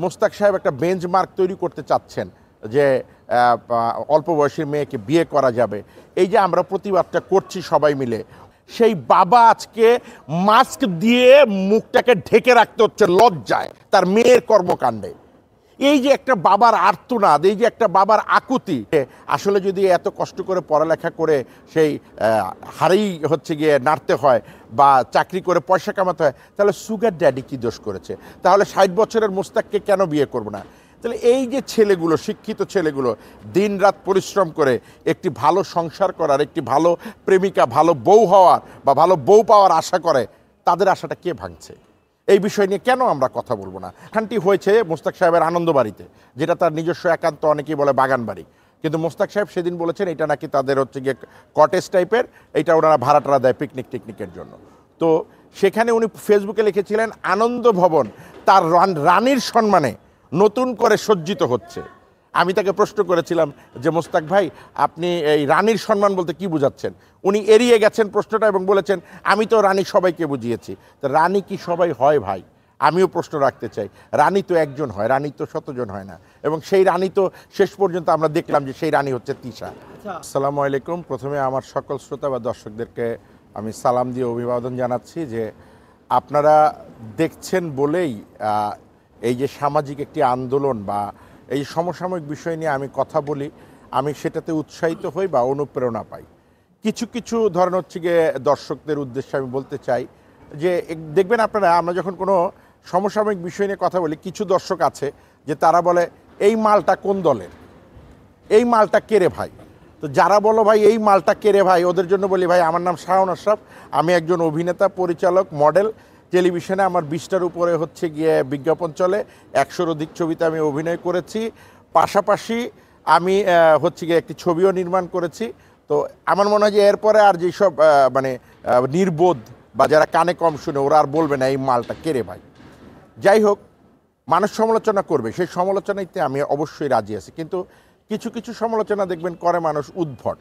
মোস্তাক সাহেব একটা বেঞ্চমার্ক তৈরি করতে চাচ্ছেন যে অল্প বয়সী মেয়েকে বিয়ে করা যাবে, এই যে আমরা প্রতিবাদটা করছি সবাই মিলে, সেই বাবা আজকে মাস্ক দিয়ে মুখটাকে ঢেকে রাখতে হচ্ছে লজ্জায় তার মেয়ের কর্মকাণ্ডে। এই যে একটা বাবার আর্তনাদ, এই যে একটা বাবার আকুতি, আসলে যদি এত কষ্ট করে পড়ালেখা করে সেই হারেই হচ্ছে গিয়ে নাড়তে হয় বা চাকরি করে পয়সা কামাতে হয়, তাহলে সুগার ড্যাডি কি দোষ করেছে? তাহলে 60 বছরের মোস্তাককে কেন বিয়ে করবো না? তাহলে এই যে ছেলেগুলো, শিক্ষিত ছেলেগুলো দিন রাত পরিশ্রম করে একটি ভালো সংসার করার, একটি ভালো প্রেমিকা, ভালো বউ হওয়ার বা ভালো বউ পাওয়ার আশা করে, তাদের আশাটা কে ভাঙছে? এই বিষয় নিয়ে কেন আমরা কথা বলবো না? এখানটি হয়েছে মোস্তাক সাহেবের আনন্দবাড়িতে, যেটা তার নিজস্ব একান্ত, অনেকেই বলে বাগান বাড়ি, কিন্তু মোস্তাক সাহেব সেদিন বলেছেন এটা নাকি তাদের হচ্ছে গিয়ে কটেজ টাইপের, এটা ওনারা ভাড়াটারা দেয় পিকনিক টিকনিকের জন্য। তো সেখানে উনি ফেসবুকে লিখেছিলেন আনন্দ ভবন তার রানীর সম্মানে নতুন করে সজ্জিত হচ্ছে। আমি তাকে প্রশ্ন করেছিলাম যে মোস্তাক ভাই, আপনি এই রানীর সম্মান বলতে কি বুঝাচ্ছেন? উনি এড়িয়ে গেছেন প্রশ্নটা এবং বলেছেন আমি তো রানী সবাইকে বুঝিয়েছি। তো রানী কি সবাই হয় ভাই? আমিও প্রশ্ন রাখতে চাই। রানী তো একজন হয়, রানী তো শতজন হয় না। এবং সেই রানী তো শেষ পর্যন্ত আমরা দেখলাম যে সেই রানী হচ্ছে তিশা। আসসালামু আলাইকুম। প্রথমে আমার সকল শ্রোতা বা দর্শকদেরকে আমি সালাম দিয়ে অভিবাদন জানাচ্ছি যে আপনারা দেখছেন বলেই এই যে সামাজিক একটি আন্দোলন বা এই সমসাময়িক বিষয় নিয়ে আমি কথা বলি, আমি সেটাতে উৎসাহিত হই বা অনুপ্রেরণা পাই। কিছু কিছু ধরনের হচ্ছে গিয়ে দর্শকদের উদ্দেশ্যে আমি বলতে চাই যে দেখবেন আপনারা, আমরা যখন কোনো সমসাময়িক বিষয় নিয়ে কথা বলি, কিছু দর্শক আছে যে তারা বলে এই মালটা কোন দলের, এই মালটা কেড়ে ভাই। তো যারা বলো ভাই এই মালটা কেড়ে ভাই, ওদের জন্য বলি ভাই আমার নাম শাওন আশরাফ, আমি একজন অভিনেতা, পরিচালক, মডেল। টেলিভিশনে আমার 20টার উপরে হচ্ছে গিয়ে বিজ্ঞাপন চলে, 100-র অধিক ছবিতে আমি অভিনয় করেছি। পাশাপাশি আমি হচ্ছে গিয়ে একটি ছবিও নির্মাণ করেছি। তো আমার মনে হয় যে এরপরে আর যেসব মানে নির্বোধ বা যারা কানে কম শুনে, ওরা আর বলবে না এই মালটা কেড়ে ভাই। যাই হোক, মানুষ সমালোচনা করবে, সেই সমালোচনাতে আমি অবশ্যই রাজি আছি, কিন্তু কিছু কিছু সমালোচনা দেখবেন করে মানুষ উদ্ভট।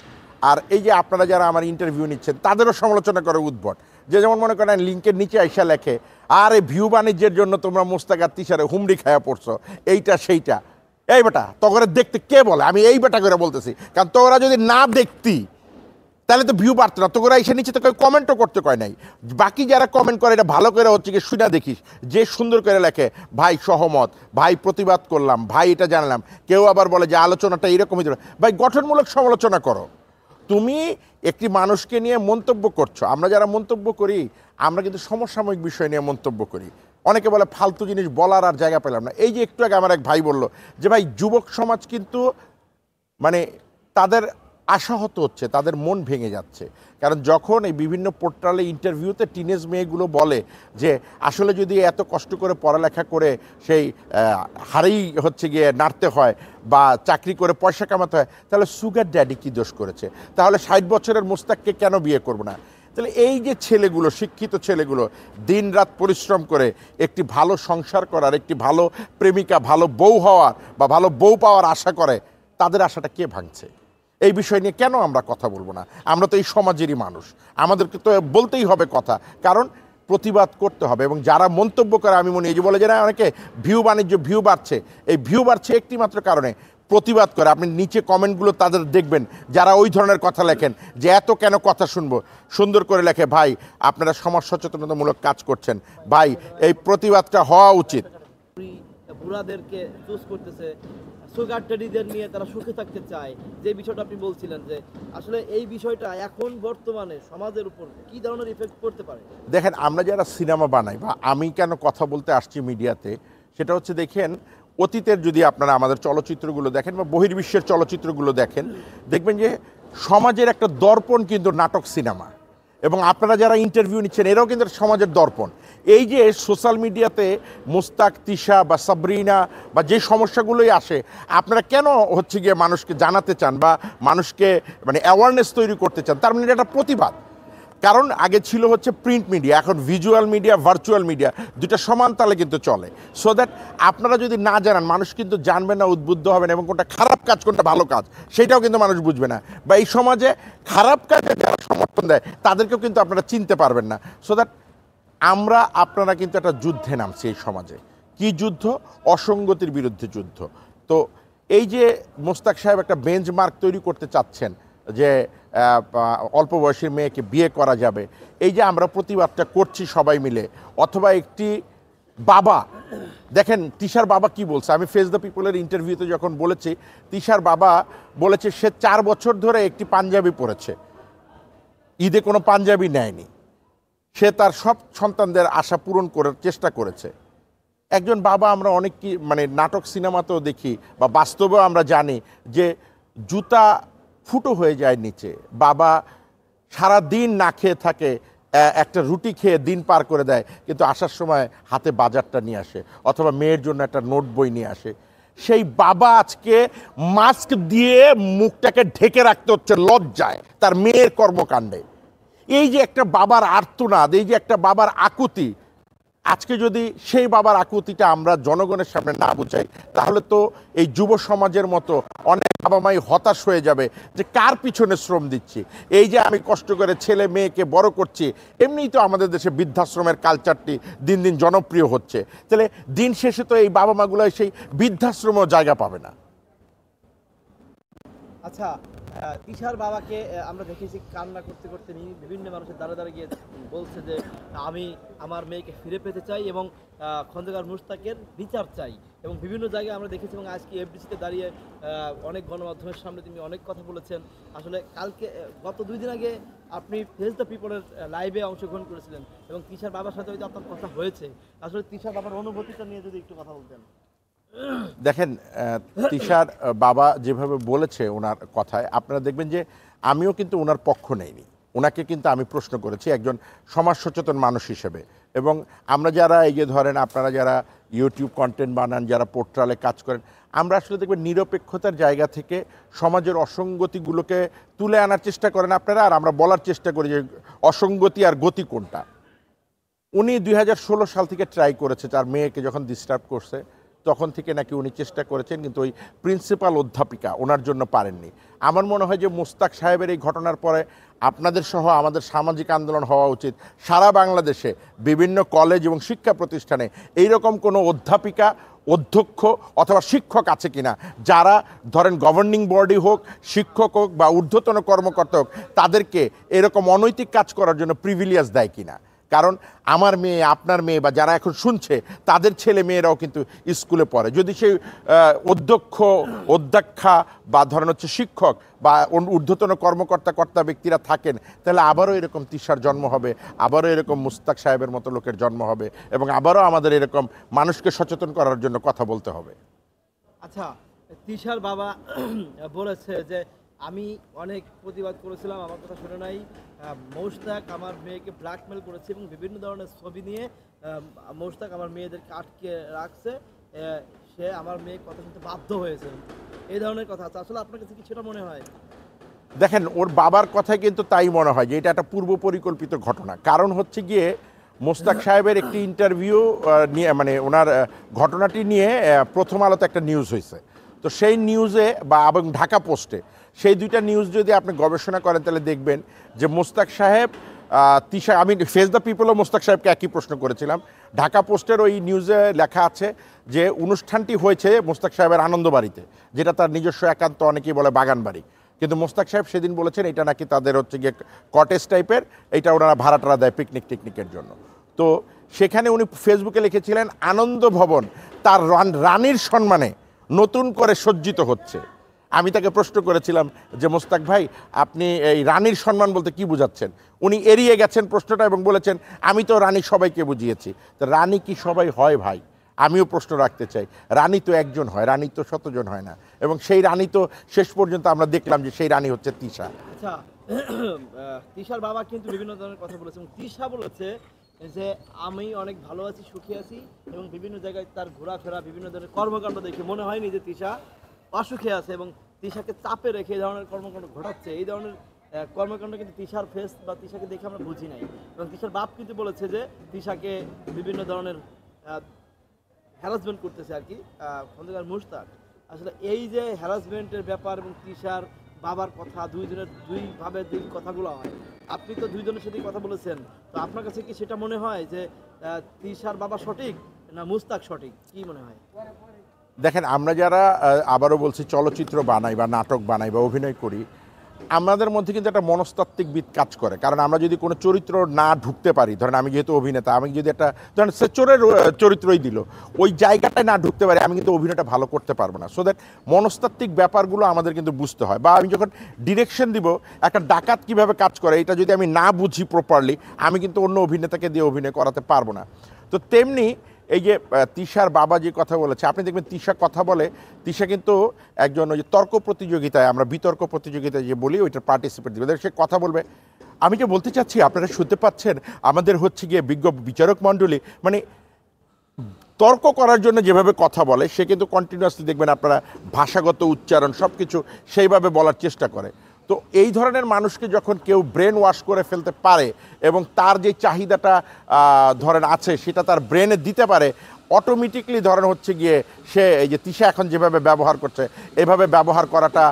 আর এই যে আপনারা যারা আমার ইন্টারভিউ নিচ্ছেন তাদেরও সমালোচনা করে উদ্ভট। যে যেমন মনে করেন লিঙ্কের নিচে আইসা লেখে আর এই ভিউ বাণিজ্যের জন্য তোমরা মোস্তাক আর তিশারে হুমড়ি খায়া পড়ছো, এইটা সেইটা। এই বেটা তোরা দেখতে কে বলে? আমি এই বেটা করে বলতেছি, কারণ তোরা যদি না দেখতি তাহলে তো ভিউ বাড়তো না। তোরা এসে নিচে তো কেউ কমেন্টও করতে কয় নাই। বাকি যারা কমেন্ট করে এটা ভালো করে হচ্ছে কি শুনে দেখিস, যে সুন্দর করে লেখে ভাই সহমত, ভাই প্রতিবাদ করলাম, ভাই এটা জানলাম। কেউ আবার বলে যে আলোচনাটা এরকমই, ভাই গঠনমূলক সমালোচনা করো। তুমি একটি মানুষকে নিয়ে মন্তব্য করছো, আমরা যারা মন্তব্য করি আমরা কিন্তু সমসাময়িক বিষয় নিয়ে মন্তব্য করি। অনেকে বলে ফালতু জিনিস বলার আর জায়গা পেলাম না। এই যে একটু আগে আমার এক ভাই বলল যে ভাই যুবক সমাজ কিন্তু মানে তাদের আশাহত হচ্ছে, তাদের মন ভেঙে যাচ্ছে। কারণ যখন এই বিভিন্ন পোর্টালে ইন্টারভিউতে টিনেজ মেয়েগুলো বলে যে আসলে যদি এত কষ্ট করে পড়ালেখা করে সেই হারেই হচ্ছে গিয়ে নাড়তে হয় বা চাকরি করে পয়সা কামাতে হয়, তাহলে সুগার ড্যাডি কি দোষ করেছে? তাহলে 60 বছরের মোস্তাককে কেন বিয়ে করবো না? তাহলে এই যে ছেলেগুলো, শিক্ষিত ছেলেগুলো দিন রাত পরিশ্রম করে একটি ভালো সংসার করার, একটি ভালো প্রেমিকা, ভালো বউ হওয়ার বা ভালো বউ পাওয়ার আশা করে, তাদের আশাটা কে ভাঙছে? এই বিষয় নিয়ে কেন আমরা কথা বলবো না? আমরা তো এই সমাজেরই মানুষ, আমাদেরকে তো বলতেই হবে কথা, কারণ প্রতিবাদ করতে হবে। এবং যারা মন্তব্য করে, আমি মনে এই যে বলে যে না অনেকে ভিউ বাণিজ্য, ভিউ বাড়ছে, এই ভিউ বাড়ছে একটি মাত্র কারণে, প্রতিবাদ করে। আপনি নিচে কমেন্টগুলো তাদের দেখবেন যারা ওই ধরনের কথা লেখেন যে এত কেন কথা শুনবো, সুন্দর করে লেখে ভাই আপনারা সমাজ সচেতনতামূলক কাজ করছেন, ভাই এই প্রতিবাদটা হওয়া উচিত। বুড়াদেরকে চুজ করতেছে, সুগার ড্যাডিদের নিয়ে তারা সুখে থাকতে চায়, যে বিষয়টা আপনি বলছিলেন যে আসলে এই বিষয়টা এখন বর্তমানে সমাজের উপর কি ধরনের ইফেক্ট করতে পারে? দেখেন, আমরা যারা সিনেমা বানাই বা আমি কেন কথা বলতে আসছি মিডিয়াতে, সেটা হচ্ছে দেখেন অতীতের যদি আপনারা আমাদের চলচ্চিত্রগুলো দেখেন বা বহির্বিশ্বের চলচ্চিত্রগুলো দেখেন, দেখবেন যে সমাজের একটা দর্পণ কিন্তু নাটক, সিনেমা। এবং আপনারা যারা ইন্টারভিউ নিচ্ছেন এরাও কিন্তু সমাজের দর্পণ। এই যে সোশ্যাল মিডিয়াতে মোস্তাক, তিশা বা সাবরিনা বা যে সমস্যাগুলোই আসে, আপনারা কেন হচ্ছে গিয়ে মানুষকে জানাতে চান বা মানুষকে মানে অ্যাওয়ারনেস তৈরি করতে চান? তার মানে এটা একটা প্রতিবাদ। কারণ আগে ছিল হচ্ছে প্রিন্ট মিডিয়া, এখন ভিজুয়াল মিডিয়া, ভার্চুয়াল মিডিয়া, দুটা সমান তালে কিন্তু চলে। সো দ্যাট আপনারা যদি না জানান, মানুষ কিন্তু জানবে না, উদ্বুদ্ধ হবে না, এবং কোনটা খারাপ কাজ কোনটা ভালো কাজ সেটাও কিন্তু মানুষ বুঝবে না। বা এই সমাজে খারাপ কাজে যারা সমর্থন দেয় তাদেরকেও কিন্তু আপনারা চিনতে পারবেন না। সো দ্যাট আপনারা কিন্তু একটা যুদ্ধে নামছি এই সমাজে। কি যুদ্ধ? অসঙ্গতির বিরুদ্ধে যুদ্ধ। তো এই যে মোস্তাক সাহেব একটা বেঞ্চমার্ক তৈরি করতে চাচ্ছেন যে অল্প বয়সী মেয়েকে বিয়ে করা যাবে, এই যে আমরা প্রতিবাদটা করছি সবাই মিলে, অথবা একটি বাবা, দেখেন তিশার বাবা কি বলছে, আমি ফেস দ্য পিপলের ইন্টারভিউতে যখন বলেছি, তিশার বাবা বলেছে সে 4 বছর ধরে একটি পাঞ্জাবি পরেছে, ঈদে কোনো পাঞ্জাবি নেয়নি, সে তার সব সন্তানদের আশা পূরণ করার চেষ্টা করেছে। একজন বাবা, আমরা অনেক কি মানে নাটক সিনেমাতেও দেখি বা বাস্তবেও আমরা জানি যে জুতা ফুটো হয়ে যায় নিচে, বাবা সারা দিন না খেয়ে থাকে, একটা রুটি খেয়ে দিন পার করে দেয়, কিন্তু আসার সময় হাতে বাজারটা নিয়ে আসে, অথবা মেয়ের জন্য একটা নোট বই নিয়ে আসে। সেই বাবা আজকে মাস্ক দিয়ে মুখটাকে ঢেকে রাখতে হচ্ছে লজ্জায় তার মেয়ের কর্মকাণ্ডে। এই যে একটা বাবার আর্তনাদ, এই যে একটা বাবার আকুতি, আজকে যদি সেই বাবার আকুতিটা আমরা জনগণের সামনে না বুঝাই, তাহলে তো এই যুব সমাজের মতো অনেক বাবা মাই হতাশ হয়ে যাবে যে কার পিছনে শ্রম দিচ্ছি। এই যে আমি কষ্ট করে ছেলে মেয়েকে বড় করছি, এমনিই তো আমাদের দেশে বৃদ্ধাশ্রমের কালচারটি দিন দিন জনপ্রিয় হচ্ছে, তাহলে দিন শেষে তো এই বাবা মাগুলো সেই বৃদ্ধাশ্রমেও জায়গা পাবে না। আচ্ছা, তিশার বাবাকে আমরা দেখেছি কান্না করতে করতে বিভিন্ন মানুষের দ্বারা দ্বারা গিয়ে বলছে যে আমি আমার মেয়েকে ফিরে পেতে চাই এবং খন্দকার মুশতাকের বিচার চাই, এবং বিভিন্ন জায়গায় আমরা দেখেছি, এবং আজকে এফডিসিতে দাঁড়িয়ে অনেক গণমাধ্যমের সামনে তিনি অনেক কথা বলেছেন। আসলে কালকে গত 2 দিন আগে আপনি ফেস দ্য পিপলের লাইভে অংশগ্রহণ করেছিলেন এবং তিশার বাবার সাথে হয়তো আপনার কথা হয়েছে, আসলে তিশার বাবার অনুভূতিটা নিয়ে যদি একটু কথা বলতেন। দেখেন, তিশার বাবা যেভাবে বলেছে ওনার কথায়, আপনারা দেখবেন যে আমিও কিন্তু ওনার পক্ষ নেইনি, ওনাকে কিন্তু আমি প্রশ্ন করেছি একজন সমাজ সচেতন মানুষ হিসেবে। এবং আমরা যারা এই যে ধরেন আপনারা যারা ইউটিউব কন্টেন্ট বানান, যারা পোর্টালে কাজ করেন, আমরা আসলে দেখবেন নিরপেক্ষতার জায়গা থেকে সমাজের অসঙ্গতিগুলোকে তুলে আনার চেষ্টা করেন আপনারা, আর আমরা বলার চেষ্টা করি যে অসঙ্গতি আর গতি কোনটা। উনি 2016 সাল থেকে ট্রাই করেছে, তার মেয়েকে যখন ডিস্টার্ব করছে তখন থেকে নাকি উনি চেষ্টা করেছেন, কিন্তু ওই প্রিন্সিপাল অধ্যাপিকা ওনার জন্য পারেননি। আমার মনে হয় যে মোস্তাক সাহেবের এই ঘটনার পরে আপনাদের সহ আমাদের সামাজিক আন্দোলন হওয়া উচিত। সারা বাংলাদেশে বিভিন্ন কলেজ এবং শিক্ষা প্রতিষ্ঠানে এইরকম কোনো অধ্যাপিকা, অধ্যক্ষ অথবা শিক্ষক আছে কিনা, যারা ধরেন গভর্নিং বডি হোক, শিক্ষক হোক বা ঊর্ধ্বতন কর্মকর্তা হোক, তাদেরকে এরকম অনৈতিক কাজ করার জন্য প্রিভিলিয়াস দেয় কিনা। কারণ আমার মেয়ে, আপনার মেয়ে বা যারা এখন শুনছে তাদের ছেলে মেয়েরাও কিন্তু স্কুলে পড়ে। যদি সেই অধ্যক্ষ, অধ্যক্ষা বা ধরেন হচ্ছে শিক্ষক বা ঊর্ধ্বতন কর্তা ব্যক্তিরা থাকেন, তাহলে আবারও এরকম তিশার জন্ম হবে, আবারও এরকম মুস্তাক সাহেবের মতো লোকের জন্ম হবে, এবং আবারও আমাদের এরকম মানুষকে সচেতন করার জন্য কথা বলতে হবে। আচ্ছা, তিশার বাবা বলেছে যে আমি অনেক প্রতিবাদ করেছিলাম, আমার কথা শুনে নাই, মোশতাক আমার মেয়েকে ব্ল্যাকমেল করেছে এবং বিভিন্ন ধরনের ছবি নিয়ে মোশতাক আমার মেয়েদেরকে আটকে রাখছে, সে আমার মেয়ে কথা শুনতে বাধ্য হয়েছে, এই ধরনের কথা আছে। আসলে আপনার কাছে কি সেটা মনে হয়? দেখেন, ওর বাবার কথায় কিন্তু তাই মনে হয় যে এটা একটা পূর্ব পরিকল্পিত ঘটনা। কারণ হচ্ছে গিয়ে মোস্তাক সাহেবের একটি ইন্টারভিউ নিয়ে, মানে ওনার ঘটনাটি নিয়ে প্রথম আলোতে একটা নিউজ হয়েছে, তো সেই নিউজে বা এবং ঢাকা পোস্টে, সেই দুইটা নিউজ যদি আপনি গবেষণা করেন তাহলে দেখবেন যে মোস্তাক সাহেব তিশা, আমি ফেস দ্য পিপলও মোস্তাক সাহেবকে একই প্রশ্ন করেছিলাম, ঢাকা পোস্টের ওই নিউজে লেখা আছে যে অনুষ্ঠানটি হয়েছে মোস্তাক সাহেবের আনন্দবাড়িতে, যেটা তার নিজস্ব একান্ত, অনেকেই বলে বাগান বাড়ি, কিন্তু মোস্তাক সাহেব সেদিন বলেছেন এটা নাকি তাদের হচ্ছে গিয়ে কটেজ টাইপের, এইটা ওনারা ভাড়াটারা দেয় পিকনিক টিকনিকের জন্য। তো সেখানে উনি ফেসবুকে লিখেছিলেন আনন্দ ভবন তার রানীর সম্মানে নতুন করে সজ্জিত হচ্ছে। আমি তাকে প্রশ্ন করেছিলাম যে মোস্তাক ভাই, আপনি এই রানীর সম্মান বলতে কি বুঝাচ্ছেন? উনি এড়িয়ে গেছেন প্রশ্নটা এবং বলেছেন আমি তো রানী সবাইকে বুঝিয়েছি। তো রানী কি সবাই হয় ভাই? আমিও প্রশ্ন রাখতে চাই, রানী তো একজন হয়, রানী তো শতজন হয় না, এবং সেই রানী তো শেষ পর্যন্ত আমরা দেখলাম যে সেই রানী হচ্ছে তিশা। আচ্ছা, তিশার বাবা কিন্তু বিভিন্ন ধরনের কথা বলেছে, এবং তিশা বলেছে যে আমি অনেক ভালো আছি, সুখী আছি, এবং বিভিন্ন জায়গায় তার ঘোরাফেরা, বিভিন্ন ধরনের কর্মকাণ্ড দেখে মনে হয়নি যে তিশা অসুখে আছে, এবং তিশাকে চাপে রেখে এই ধরনের কর্মকাণ্ড ঘটাচ্ছে। এই ধরনের কর্মকাণ্ড কিন্তু তিশার ফেস বা তিশাকে দেখে আমরা বুঝি নাই, এবং তিশার বাপ কিন্তু বলেছে যে তিশাকে বিভিন্ন ধরনের হ্যারাসমেন্ট করতেছে আর কি খন্দকার মুশতাক। আসলে এই যে হ্যারাসমেন্টের ব্যাপার এবং তিশার বাবার কথা, দুইভাবে দুই কথাগুলো হয়, আপনি তো দুইজনের সাথেই কথা বলেছেন, তো আপনার কাছে কি সেটা মনে হয় যে তিশার বাবা সঠিক না মুস্তাক সঠিক, কি মনে হয়? দেখেন, আমরা যারা আবারও বলছি চলচ্চিত্র বানাই বা নাটক বানাই বা অভিনয় করি, আমাদের মধ্যে কিন্তু একটা মনস্তাত্ত্বিক বিদ কাজ করে। কারণ আমরা যদি কোনো চরিত্র না ঢুকতে পারি, ধরেন আমি যেহেতু অভিনেতা, আমি যদি একটা ধরেন সে চোরের চরিত্রই দিল, ওই জায়গাটায় না ঢুকতে পারি, আমি কিন্তু অভিনয়টা ভালো করতে পারবো না। সো দ্যাট মনস্তাত্ত্বিক ব্যাপারগুলো আমাদের কিন্তু বুঝতে হয়। বা আমি যখন ডিরেকশন দিব, একটা ডাকাত কীভাবে কাজ করে, এটা যদি আমি না বুঝি প্রপারলি, আমি কিন্তু অন্য অভিনেতাকে দিয়ে অভিনয় করাতে পারবো না। তো তেমনি এই যে তিশার বাবা যে কথা বলেছে, আপনি দেখবেন তিশা কথা বলে, তিশা কিন্তু একজন ওই যে তর্ক প্রতিযোগিতায়, আমরা বিতর্ক প্রতিযোগিতায় যে বলি ওইটা পার্টিসিপেট দিবে, সে কথা বলবে। আমি যে বলতে চাচ্ছি, আপনারা শুনতে পাচ্ছেন, আমাদের হচ্ছে গিয়ে বিজ্ঞ বিচারক মণ্ডলী মানে তর্ক করার জন্য যেভাবে কথা বলে, সে কিন্তু কন্টিনিউয়াসলি দেখবেন আপনারা ভাষাগত উচ্চারণ সব কিছু সেইভাবে বলার চেষ্টা করে। তো এই ধরনের মানুষকে যখন কেউ ব্রেন ওয়াশ করে ফেলতে পারে এবং তার যে চাহিদাটা ধরেন আছে সেটা তার ব্রেনে দিতে পারে, অটোমেটিকলি ধরেন হচ্ছে গিয়ে সে এই যে তিশা এখন যেভাবে ব্যবহার করছে, এভাবে ব্যবহার করাটা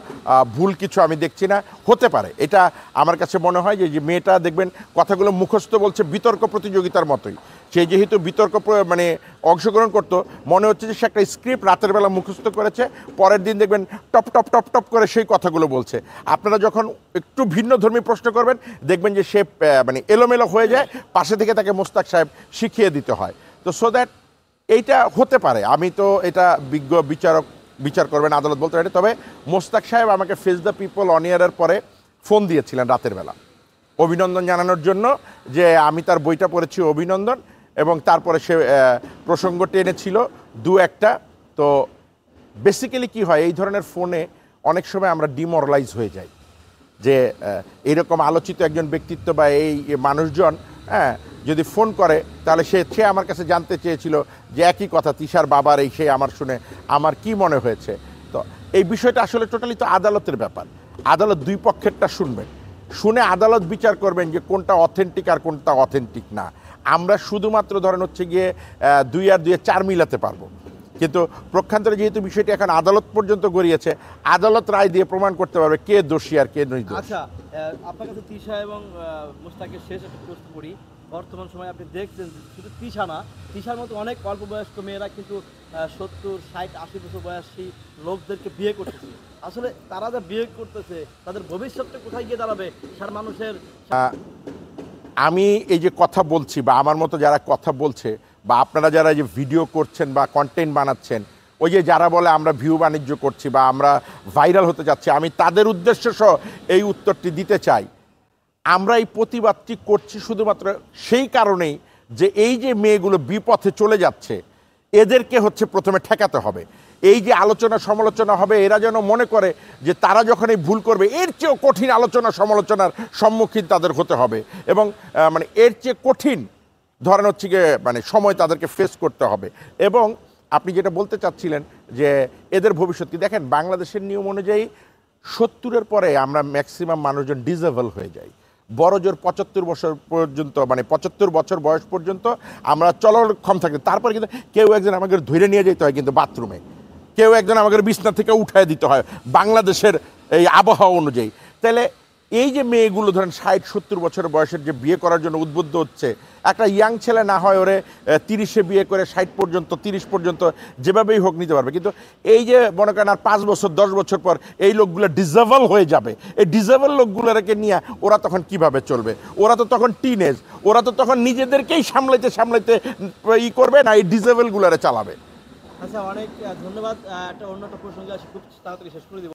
ভুল কিছু আমি দেখছি না। হতে পারে, এটা আমার কাছে মনে হয় যে মেয়েটা দেখবেন কথাগুলো মুখস্থ বলছে বিতর্ক প্রতিযোগিতার মতোই। সে যেহেতু বিতর্ক মানে অংশগ্রহণ করতো, মনে হচ্ছে যে সে একটা স্ক্রিপ্ট রাতের বেলা মুখস্থ করেছে, পরের দিন দেখবেন টপ টপ টপ টপ করে সেই কথাগুলো বলছে। আপনারা যখন একটু ভিন্ন ধর্মী প্রশ্ন করবেন, দেখবেন যে সে মানে এলোমেলো হয়ে যায়, পাশে থেকে তাকে মোস্তাক সাহেব শিখিয়ে দিতে হয়। তো সো দ্যাট এইটা হতে পারে, আমি তো এটা বিজ্ঞ বিচার করবেন, আদালত বলতে পারি। তবে মোস্তাক সাহেব আমাকে ফেস দ্য পিপল অন এয়ারের পরে ফোন দিয়েছিলেন রাতের বেলা অভিনন্দন জানানোর জন্য, যে আমি তার বইটা পড়েছি অভিনন্দন, এবং তারপরে সে প্রসঙ্গ টেনেছিল দু একটা। তো বেসিক্যালি কি হয়, এই ধরনের ফোনে অনেক সময় আমরা ডিমোরালাইজ হয়ে যাই, যে এইরকম আলোচিত একজন ব্যক্তিত্ব বা এই মানুষজন যদি ফোন করে, তাহলে সে আমার কাছে জানতে চেয়েছিল যে একই কথা, তিশার বাবার এই সেই আমার শুনে আমার কি মনে হয়েছে। তো এই বিষয়টা আসলে টোটালি তো আদালতের ব্যাপার। আদালত দুই পক্ষেরটা শুনবেন, শুনে আদালত বিচার করবেন যে কোনটা অথেন্টিক আর কোনটা অথেন্টিক না। আমরা শুধুমাত্র ধরেন হচ্ছে গিয়ে 2 আর 2 4 মিলাতে পারবো, কিন্তু প্রক্ষান্তরে যেহেতু বিষয়টি এখন আদালত পর্যন্ত গড়িয়েছে, আদালত রায় দিয়ে প্রমাণ করতে পারবে কে দোষী আর কে নির্দোষ। আচ্ছা, আপনার কাছে তিশা এবং মুস্তাকের শেষ একটা প্রশ্ন করি। বর্তমান সময়ে আপনি দেখছেন শুধু তিশা না, তিশার মতো অনেক অল্প বয়স্ক মেয়েরা কিন্তু 70, 60, 80 বছর বয়সী লোকদেরকে বিয়ে করতেছে। আসলে তারা যা বিয়ে করতেছে, তাদের ভবিষ্যৎটা কোথায় গিয়ে দাঁড়াবে? সার মানুষের আমি এই যে কথা বলছি, বা আমার মতো যারা কথা বলছে, বা আপনারা যারা যে ভিডিও করছেন বা কন্টেন্ট বানাচ্ছেন, ওই যে যারা বলে আমরা ভিউ বাণিজ্য করছি বা আমরা ভাইরাল হতে যাচ্ছি, আমি তাদের উদ্দেশ্য সহ এই উত্তরটি দিতে চাই। আমরা এই প্রতিবাদটি করছি শুধুমাত্র সেই কারণেই যে এই যে মেয়েগুলো বিপথে চলে যাচ্ছে, এদেরকে হচ্ছে প্রথমে ঠেকাতে হবে। এই যে আলোচনা সমালোচনা হবে, এরা যেন মনে করে যে তারা যখন এই ভুল করবে, এর চেয়েও কঠিন আলোচনা সমালোচনার সম্মুখীন তাদের হতে হবে, এবং মানে এর চেয়ে কঠিন ধরেন হচ্ছে গিয়ে মানে সময় তাদেরকে ফেস করতে হবে। এবং আপনি যেটা বলতে চাচ্ছিলেন যে এদের ভবিষ্যৎ কি, দেখেন বাংলাদেশের নিয়ম অনুযায়ী 70-এর পরে আমরা ম্যাক্সিমাম মানুষজন ডিজেবল হয়ে যাই। বড় জোর 75 বছর পর্যন্ত, মানে 75 বছর বয়স পর্যন্ত আমরা চলক্ষম থাকি। তারপরে কিন্তু কেউ একজন আমাকে ধরে নিয়ে যেতে হয় কিন্তু বাথরুমে, কেউ একজন আমাকে বিছনা থেকে উঠায় দিতে হয় বাংলাদেশের এই আবহাওয়া অনুযায়ী। তাহলে এই যে মেয়েগুলো ধরেন 60-70 বছর বয়সের যে বিয়ে করার জন্য উদ্বুদ্ধ হচ্ছে, একটা ইয়াং ছেলে না হয় ওরে 30-এ বিয়ে করে 60 পর্যন্ত 30 পর্যন্ত যেভাবেই হোক নিতে পারবে, কিন্তু এই যে মনে করেন আর 5 বছর 10 বছর পর এই লোকগুলো ডিজেবল হয়ে যাবে, এই ডিজেবল লোকগুলোকে নিয়ে ওরা তখন কিভাবে চলবে? ওরা তো তখন টিনেজ, ওরা তো তখন নিজেদেরকেই সামলাইতে করবে না, এই ডিজেবলগুলোরে চালাবে। আচ্ছা, অনেক ধন্যবাদ। একটা অন্য একটা প্রসঙ্গে আসি, খুব তাড়াতাড়ি শেষ করে দিব।